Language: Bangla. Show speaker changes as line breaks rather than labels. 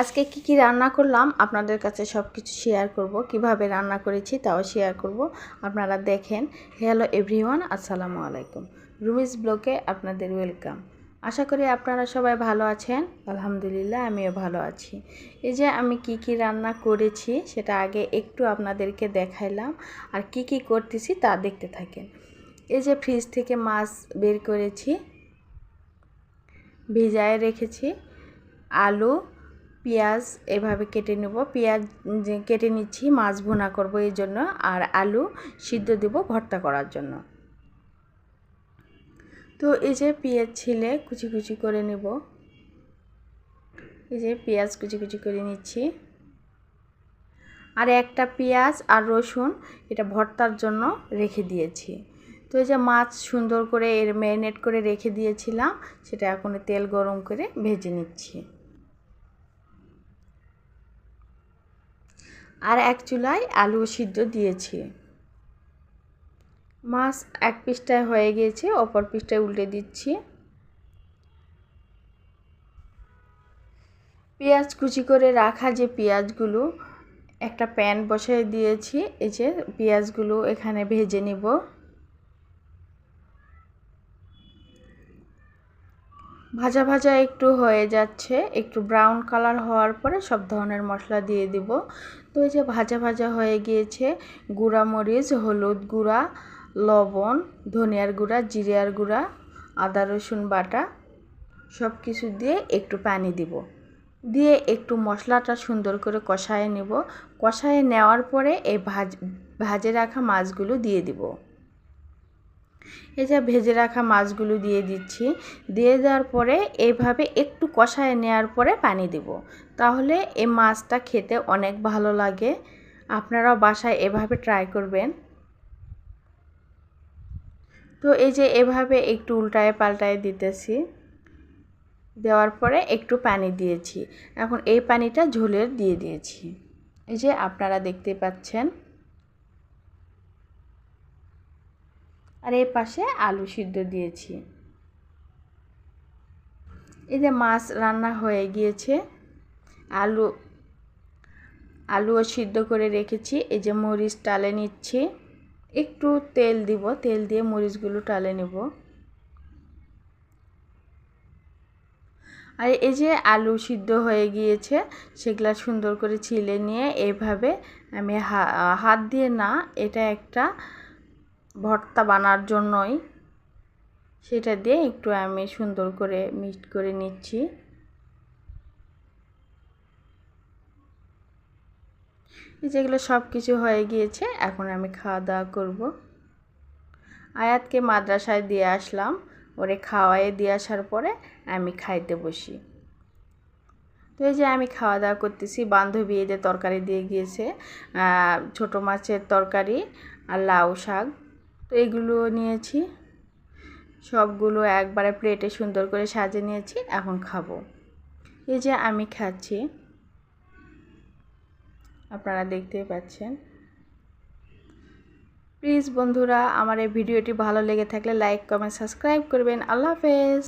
আজকে কি রান্না করলাম আপনাদের কাছে সব কিছু শেয়ার করব, কিভাবে রান্না করেছি তাও শেয়ার করব। আপনারা দেখেন। হ্যালো এভরিওয়ান, আসসালামু আলাইকুম। রুমিস ব্লগে আপনাদের ওয়েলকাম। আশা করি আপনারা সবাই ভালো আছেন। আলহামদুলিল্লাহ আমিও ভালো আছি। এই যে আমি কি রান্না করেছি সেটা আগে একটু আপনাদেরকে দেখাইলাম, আর কি করতেছি তা দেখতে থাকেন। এই যে ফ্রিজ থেকে মাছ বের করেছি, ভিজায় রেখেছি। আলু পেঁয়াজ এভাবে কেটে নেব, পেঁয়াজ কেটে নিচ্ছি, মাছ ভুনা করব এই জন্য, আর আলু সিদ্ধ দেব ভর্তা করার জন্য। তো এই যে পেঁয়াজ ছিলে কুচি কুচি করে নেব, এই যে পেঁয়াজ কুচি কুচি করে নিচ্ছি। আর একটা পেঁয়াজ আর রসুন এটা ভর্তার জন্য রেখে দিয়েছি। তো এই যে মাছ সুন্দর করে এর ম্যারিনেট করে রেখে দিয়েছিলাম, সেটা এখন তেল গরম করে ভেজে নিচ্ছি। আর এক চুলায় আলু সিদ্ধ দিয়েছি। মাছ এক পিসটায় হয়ে গিয়েছে, অপর পিসটায় উল্টে দিচ্ছি। পেঁয়াজ কুচি করে রাখা যে পেঁয়াজগুলো একটা প্যান বসায় দিয়েছি। এই যে পেঁয়াজগুলো এখানে ভেজে নিব। ভাজা ভাজা একটু হয়ে যাচ্ছে, একটু ব্রাউন কালার হওয়ার পরে সব ধরনের মশলা দিয়ে দিব। তো এই যে ভাজা ভাজা হয়ে গিয়েছে, গুঁড়া মরিচ, হলুদ গুঁড়া, লবণ, ধনিয়ার গুঁড়া, জিরার গুঁড়া, আদা রসুন বাটা সব কিছু দিয়ে একটু পানি দিব, দিয়ে একটু মশলাটা সুন্দর করে কষায় নেব। কষায় নেওয়ার পরে এই ভাজে রাখা মাছগুলো দিয়ে দিব। এই যে ভেজে রাখা মাছগুলো দিয়ে দিচ্ছি। দিয়ে দেওয়ার পরে এইভাবে একটু কষায় নেওয়ার পরে পানি দেব, তাহলে এই মাছটা খেতে অনেক ভালো লাগে। আপনারাও বাসায় এভাবে ট্রাই করবেন। তো এই যে এভাবে একটু উল্টায় পাল্টায় দিতেছি, দেওয়ার পরে একটু পানি দিয়েছি। এখন এই পানিটা ঝোলের দিয়ে দিয়েছি। এই যে আপনারা দেখতে পাচ্ছেন। আর এই পাশে আলু সিদ্ধ দিয়েছি। এই যে মাছ রান্না হয়ে গিয়েছে, আলুও সিদ্ধ করে রেখেছি। এই যে মরিচ টালে নিচ্ছি, একটু তেল দিব, তেল দিয়ে মরিচগুলো টালে নেব। আর এই যে আলু সিদ্ধ হয়ে গিয়েছে, সেগুলা সুন্দর করে ছিলে নিয়ে এইভাবে আমি হাত দিয়ে না, এটা একটা ভর্তা বানার জন্যই, সেটা দিয়ে একটু আমি সুন্দর করে মিক্সড করে নিচ্ছি। যেগুলো সব কিছু হয়ে গিয়েছে, এখন আমি খাওয়া দাওয়া করব। আয়াতকে মাদ্রাসায় দিয়ে আসলাম, ওরে খাওয়াইয়ে দিয়ে আসার পরে আমি খাইতে বসি। তো এই যে আমি খাওয়া দাওয়া করতেছি। বান্ধবী এদের তরকারি দিয়ে গিয়েছে, ছোট মাছের তরকারি আর লাউ শাক। তো এগুলো নিয়েছি, সবগুলো একবারে প্লেটে সুন্দর করে সাজিয়ে নিয়েছি, এখন খাবো। এই যে আমি খাচ্ছি, আপনারা দেখতেই পাচ্ছেন। প্লিজ বন্ধুরা, আমার এই ভিডিওটি ভালো লেগে থাকলে লাইক কমেন্ট সাবস্ক্রাইব করবেন। আল্লাহ হাফেজ।